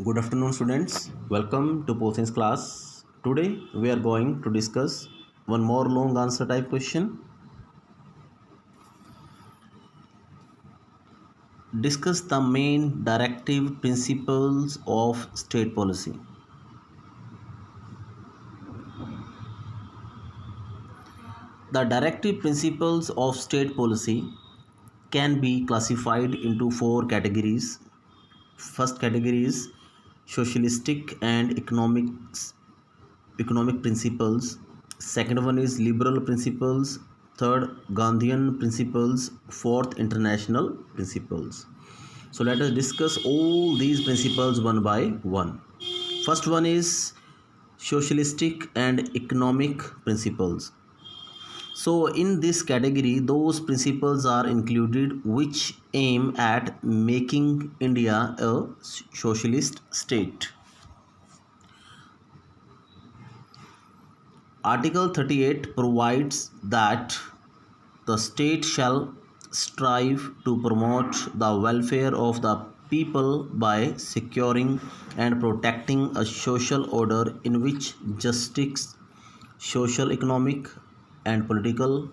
Good afternoon, students. Welcome to Pol Science class. Today we are going to discuss one more long answer type question. Discuss the main directive principles of state policy. The directive principles of state policy can be classified into four categories. First category is socialistic and economic principles. Second one is liberal principles. Third, Gandhian principles. Fourth, international principles. So let us discuss all these principles one by one. First one is socialistic and economic principles. So in this category, those principles are included which aim at making India a socialist state. Article 38 provides that the state shall strive to promote the welfare of the people by securing and protecting a social order in which justice, social, economic, and political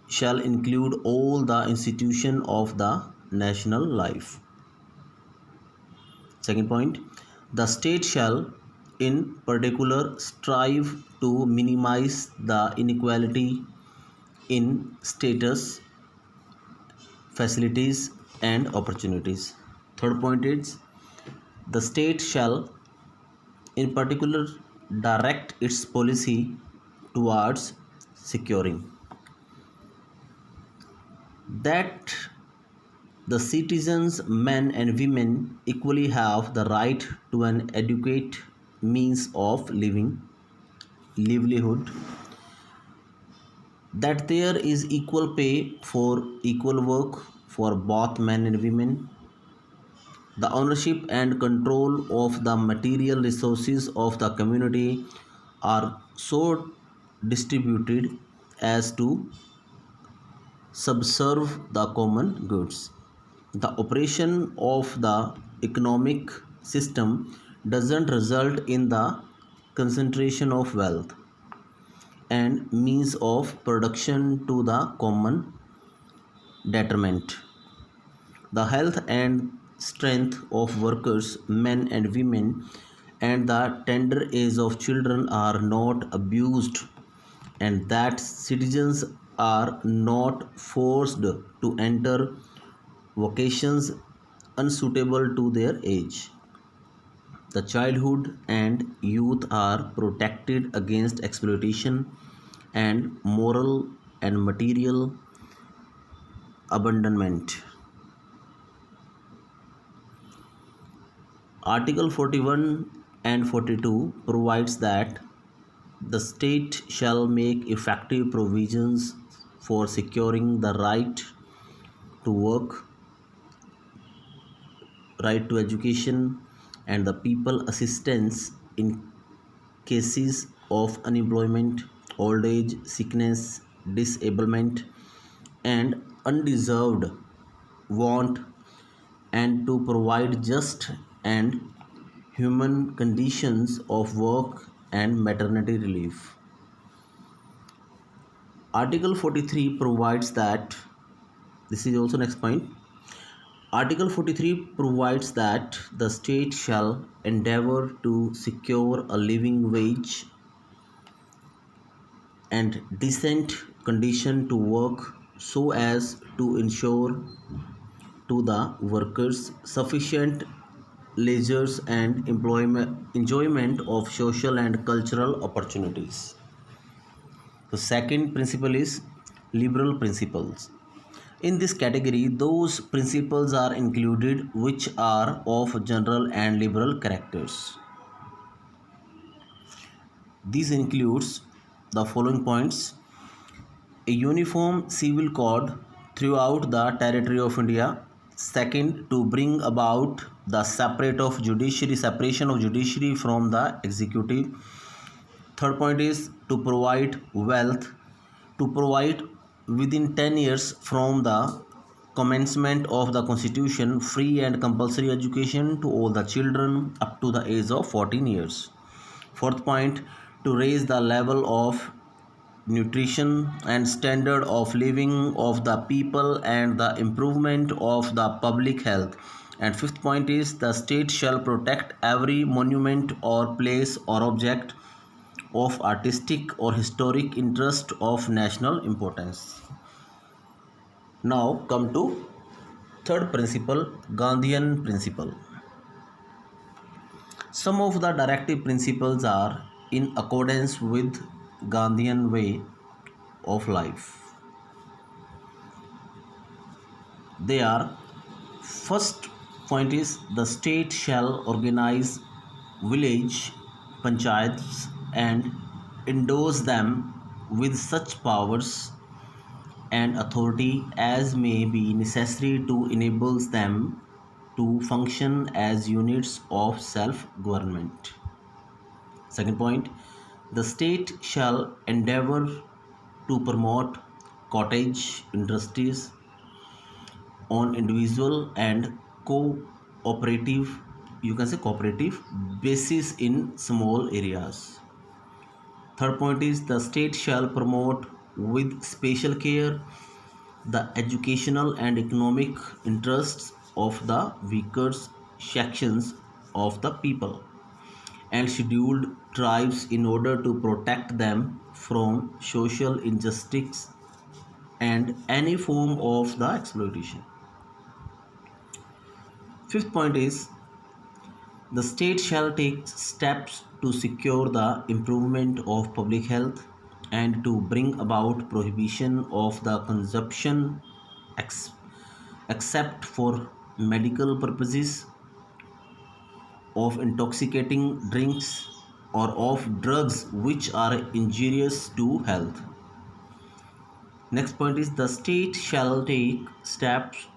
shall include all the institutions of the national life. Second point, the state shall in particular strive to minimize the inequality in status, facilities, and opportunities. Third point is the state shall in particular direct its policy towards securing that the citizens, men and women, equally have the right to an adequate means of livelihood, that there is equal pay for equal work for both men and women, the ownership and control of the material resources of the community are so distributed as to subserve the common goods. The operation of the economic system doesn't result in the concentration of wealth and means of production to the common detriment. The health and strength of workers, men and women, and the tender age of children are not abused, and that citizens are not forced to enter vocations unsuitable to their age. The childhood and youth are protected against exploitation and moral and material abandonment. Article 41 and 42 provides that the state shall make effective provisions for securing the right to work, right to education, and the people assistance in cases of unemployment, old age, sickness, disablement, and undeserved want, and to provide just and human conditions of work and maternity relief. Article 43 provides that this is also next point. Article 43 provides that the state shall endeavor to secure a living wage and decent condition to work so as to ensure to the workers sufficient leisures and enjoyment of social and cultural opportunities. The second principle is liberal principles. In this category, those principles are included which are of general and liberal characters. These includes the following points: a uniform civil code throughout the territory of India. Second, to bring about the separation of judiciary from the executive. Third point is to provide wealth, to provide within 10 years from the commencement of the constitution, free and compulsory education to all the children up to the age of 14 years. Fourth point, to raise the level of nutrition and standard of living of the people and the improvement of the public health. And fifth point is the state shall protect every monument or place or object of artistic or historic interest of national importance. Now come to third principle, Gandhian principle. Some of the directive principles are in accordance with Gandhian way of life. They are, first point is the state shall organize village panchayats and endows them with such powers and authority as may be necessary to enable them to function as units of self government. Second point, the state shall endeavor to promote cottage industries on individual and cooperative, you can say cooperative basis in small areas. Third point is the state shall promote with special care the educational and economic interests of the weaker sections of the people and scheduled tribes in order to protect them from social injustice and any form of the exploitation. Fifth point is the state shall take steps to secure the improvement of public health and to bring about prohibition of the consumption ex- except for medical purposes of intoxicating drinks or of drugs which are injurious to health. Next point is the state shall take steps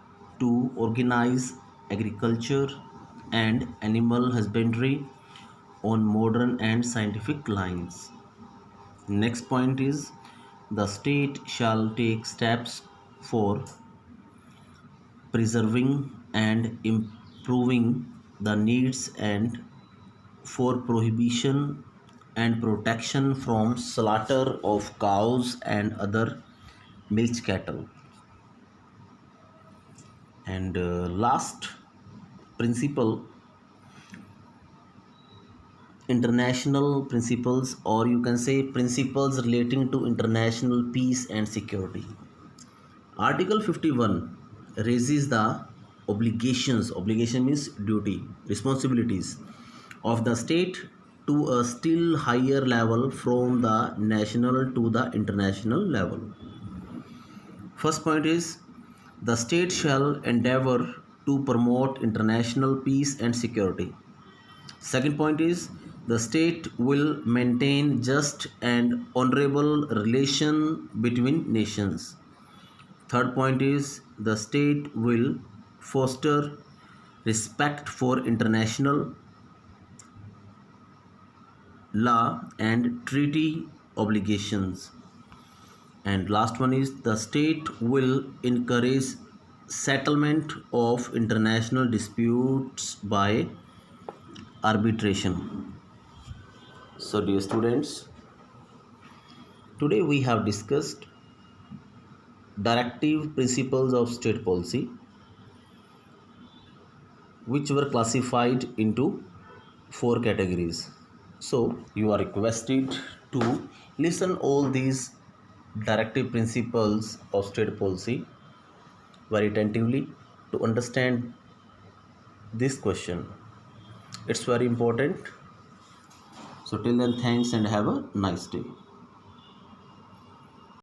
to organize agriculture and animal husbandry on modern and scientific lines. Next point is the state shall take steps for preserving and improving the needs and for prohibition and protection from slaughter of cows and other milch cattle. And last principle, international principles, or you can say principles relating to international peace and security. Article 51 raises the obligations, obligation means duty, responsibilities of the state to a still higher level from the national to the international level. First point is the state shall endeavor to promote international peace and security. Second point is the state will maintain just and honorable relation between nations. Third point is the state will foster respect for international law and treaty obligations. And last one is the state will encourage settlement of international disputes by arbitration. So dear students, today we have discussed directive principles of state policy which were classified into four categories. So you are requested to listen all these directive principles of state policy very attentively to understand this question. It's very important. So till then, thanks and have a nice day.